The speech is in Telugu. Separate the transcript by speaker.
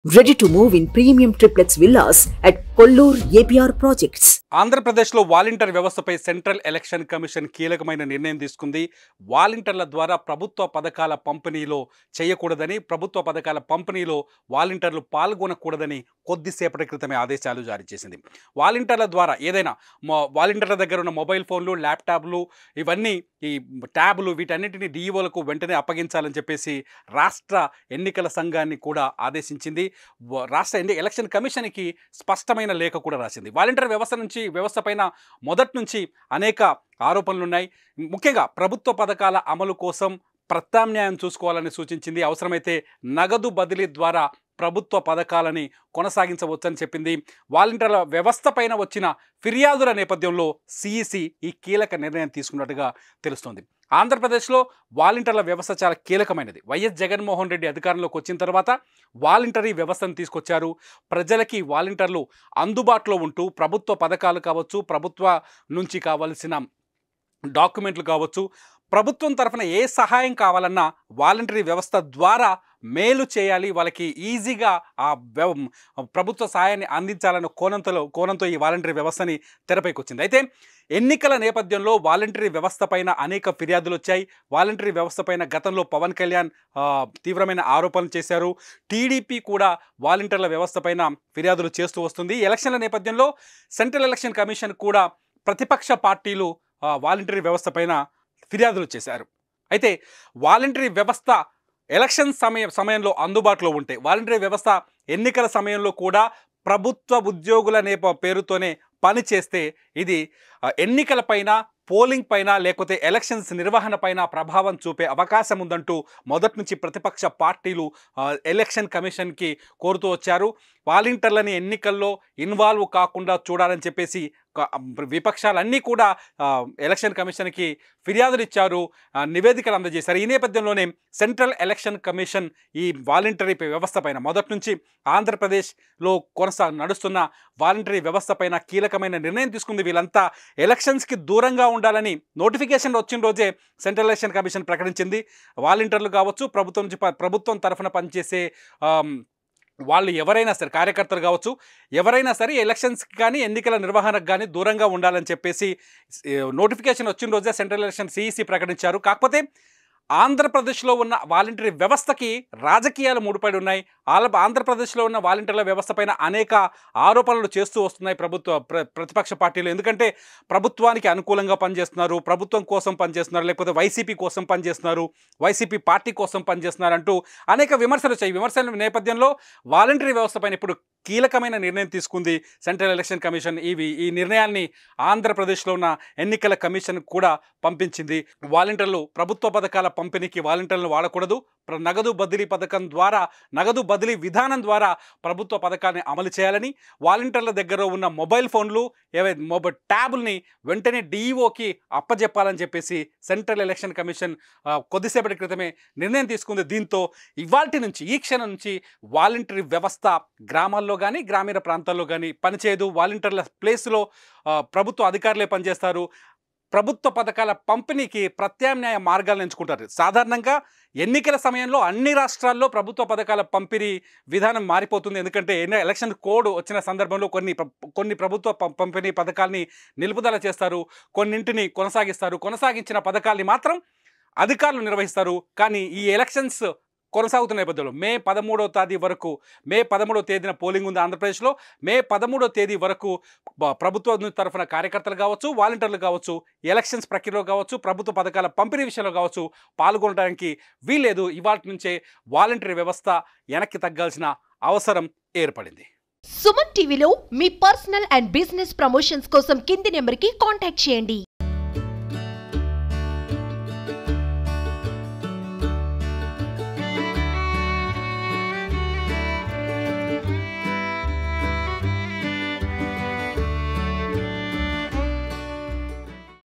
Speaker 1: Ready to move in premium triplex villas at Kollur APR Projects.
Speaker 2: ఆంధ్రప్రదేశ్లో వాలంటీర్ వ్యవస్థపై సెంట్రల్ ఎలక్షన్ కమిషన్ కీలకమైన నిర్ణయం తీసుకుంది. వాలంటీర్ల ద్వారా ప్రభుత్వ పథకాల పంపిణీలో చేయకూడదని, ప్రభుత్వ పథకాల పంపిణీలో వాలంటీర్లు పాల్గొనకూడదని కొద్దిసేపటి క్రితమే ఆదేశాలు జారీ చేసింది. వాలంటీర్ల ద్వారా ఏదైనా వాలంటీర్ల దగ్గర ఉన్న మొబైల్ ఫోన్లు, ల్యాప్టాప్లు, ఇవన్నీ ఈ ట్యాబ్లు వీటన్నిటిని డిఈఓలకు వెంటనే అప్పగించాలని చెప్పేసి రాష్ట్ర ఎన్నికల సంఘాన్ని కూడా ఆదేశించింది. రాష్ట్ర ఎలక్షన్ కమిషన్కి స్పష్టమైన లేఖ కూడా రాసింది. వాలంటీర్ వ్యవస్థ పైన మొదటి నుంచి అనేక ఆరోపణలు ఉన్నాయి. ముఖ్యంగా ప్రభుత్వ పథకాల అమలు కోసం ప్రత్యామ్నాయం చూసుకోవాలని సూచించింది. అవసరమైతే నగదు బదిలీ ద్వారా ప్రభుత్వ పథకాలని కొనసాగించవచ్చని చెప్పింది. వాలంటీర్ల వ్యవస్థ పైన వచ్చిన ఫిర్యాదుల నేపథ్యంలో సిఈసి ఈ కీలక నిర్ణయం తీసుకున్నట్టుగా తెలుస్తోంది. ఆంధ్రప్రదేశ్లో వాలంటీర్ల వ్యవస్థ చాలా కీలకమైనది. వైఎస్ జగన్మోహన్ రెడ్డి అధికారంలోకి వచ్చిన తర్వాత వాలంటరీ వ్యవస్థను తీసుకొచ్చారు. ప్రజలకి వాలంటీర్లు అందుబాటులో ఉంటూ ప్రభుత్వ పథకాలు కావచ్చు, ప్రభుత్వ నుంచి కావాల్సిన డాక్యుమెంట్లు కావచ్చు, ప్రభుత్వం తరఫున ఏ సహాయం కావాలన్నా వాలంటరీ వ్యవస్థ ద్వారా మేలు చేయాలి, వాళ్ళకి ఈజీగా ఆ ప్రభుత్వ సహాయాన్ని అందించాలన్న కోణంతో ఈ వాలంటరీ వ్యవస్థని తెరపైకి వచ్చింది. అయితే ఎన్నికల నేపథ్యంలో వాలంటరీ వ్యవస్థ పైన అనేక ఫిర్యాదులు వచ్చాయి. వాలంటరీ వ్యవస్థ పైన గతంలో పవన్ కళ్యాణ్ తీవ్రమైన ఆరోపణలు చేశారు. టీడీపీ కూడా వాలంటీర్ల వ్యవస్థ పైన ఫిర్యాదులు చేస్తూ వస్తుంది. ఎలక్షన్ల నేపథ్యంలో సెంట్రల్ ఎలక్షన్ కమిషన్ కూడా ప్రతిపక్ష పార్టీలు వాలంటరీ వ్యవస్థ పైన ఫిర్యాదులు చేశారు. అయితే వాలంటరీ వ్యవస్థ ఎలక్షన్ సమయంలో అందుబాటులో ఉంటే, వాలంటరీ వ్యవస్థ ఎన్నికల సమయంలో కూడా ప్రభుత్వ ఉద్యోగుల పేరుతోనే పని చేస్తే ఇది ఎన్నికల పైన, పోలింగ్ పైన, లేకపోతే ఎలక్షన్స్ నిర్వహణ పైన ప్రభావం చూపే అవకాశం ఉందంటూ మొదటి నుంచి ప్రతిపక్ష పార్టీలు ఎలక్షన్ కమిషన్కి కోరుతూ వచ్చారు. వాలంటీర్లని ఎన్నికల్లో ఇన్వాల్వ్ కాకుండా చూడాలని చెప్పేసి విపక్షాలన్నీ కూడా ఎలక్షన్ కమిషన్కి ఫిర్యాదులు ఇచ్చారు, నివేదికలు అందజేశారు. ఈ నేపథ్యంలోనే సెంట్రల్ ఎలక్షన్ కమిషన్ ఈ వాలంటరీ వ్యవస్థ పైన మొదటి నుంచి ఆంధ్రప్రదేశ్లో నడుస్తున్న వాలంటరీ వ్యవస్థ పైన కీలకమైన నిర్ణయం తీసుకుంది. వీళ్ళంతా ఎలక్షన్స్కి దూరంగా ఉండాలని నోటిఫికేషన్ వచ్చిన రోజే సెంట్రల్ ఎలక్షన్ కమిషన్ ప్రకటించింది. వాలంటీర్లు కావచ్చు, ప్రభుత్వం తరఫున పనిచేసే వాళ్ళు ఎవరైనా సరే, కార్యకర్తలు కావచ్చు, ఎవరైనా సరే ఎలక్షన్స్కి కానీ ఎన్నికల నిర్వహణకు కానీ దూరంగా ఉండాలని చెప్పేసి నోటిఫికేషన్ వచ్చిన రోజే సెంట్రల్ ఎలక్షన్ సిఈసి ప్రకటించారు. కాకపోతే ఆంధ్రప్రదేశ్లో ఉన్న వాలంటరీ వ్యవస్థకి రాజకీయాలు ముడిపడి ఉన్నాయి. ఆంధ్రప్రదేశ్లో ఉన్న వాలంటీర్ల వ్యవస్థ పైన అనేక ఆరోపణలు చేస్తూ వస్తున్నాయి ప్రతిపక్ష పార్టీలు. ఎందుకంటే ప్రభుత్వానికి అనుకూలంగా పనిచేస్తున్నారు, ప్రభుత్వం కోసం పనిచేస్తున్నారు, లేకపోతే వైసీపీ కోసం పనిచేస్తున్నారు, వైసీపీ పార్టీ కోసం పనిచేస్తున్నారు అంటూ అనేక విమర్శలు వచ్చాయి. విమర్శల నేపథ్యంలో వాలంటరీ వ్యవస్థ పైన ఇప్పుడు కీలకమైన నిర్ణయం తీసుకుంది సెంట్రల్ ఎలక్షన్ కమిషన్. ఈ నిర్ణయాన్ని ఆంధ్రప్రదేశ్లో ఉన్న ఎన్నికల కమిషన్ కూడా పంపించింది. వాలంటీర్లు ప్రభుత్వ పథకాల పంపిణీకి వాలంటీర్లను వాడకూడదు, నగదు బదిలీ పథకం ద్వారా, నగదు బదిలీ విధానం ద్వారా ప్రభుత్వ పథకాన్ని అమలు చేయాలని, వాలంటీర్ల దగ్గర ఉన్న మొబైల్ ఫోన్లు, ట్యాబుల్ని వెంటనే డిఈఓకి అప్పజెప్పాలని చెప్పేసి సెంట్రల్ ఎలక్షన్ కమిషన్ కొద్దిసేపటి క్రితమే నిర్ణయం తీసుకుంది. దీంతో ఇవాల్టి నుంచి, ఈ క్షణం నుంచి వాలంటరీ వ్యవస్థ గ్రామాల్లో కానీ గ్రామీణ ప్రాంతాల్లో కానీ పనిచేయదు. వాలంటీర్ల ప్లేస్లో ప్రభుత్వ అధికారులే పనిచేస్తారు. ప్రభుత్వ పథకాల పంపిణీకి ప్రత్యామ్నాయ మార్గాలను ఎంచుకుంటారు. సాధారణంగా ఎన్నికల సమయంలో అన్ని రాష్ట్రాల్లో ప్రభుత్వ పథకాల పంపిణీ విధానం మారిపోతుంది. ఎందుకంటే ఎలక్షన్ కోడ్ వచ్చిన సందర్భంలో కొన్ని ప్రభుత్వ పంపిణీ పథకాల్ని నిలుపుదల చేస్తారు, కొన్నింటిని కొనసాగించిన పథకాల్ని మాత్రం అధికారులు నిర్వహిస్తారు. కానీ ఈ ఎలక్షన్స్ కొనసాగుతున్న నేపథ్యంలో మే 13వ తేదీన పోలింగ్ ఉంది ఆంధ్రప్రదేశ్లో. మే 13వ తేదీ వరకు ప్రభుత్వం తరఫున కార్యకర్తలు కావచ్చు, వాలంటీర్లు కావచ్చు, ఎలక్షన్స్ ప్రక్రియలో కావచ్చు, ప్రభుత్వ పథకాల పంపిణీ విషయంలో కావచ్చు పాల్గొనడానికి వీల్లేదు. ఇవాటి నుంచే వాలంటరీ వ్యవస్థ వెనక్కి తగ్గాల్సిన అవసరం ఏర్పడింది.
Speaker 3: సుమన్ టీవీలో మీ పర్సనల్ అండ్ బిజినెస్ ప్రమోషన్స్ కోసం కింది నెంబర్కి కాంటాక్ట్ చేయండి.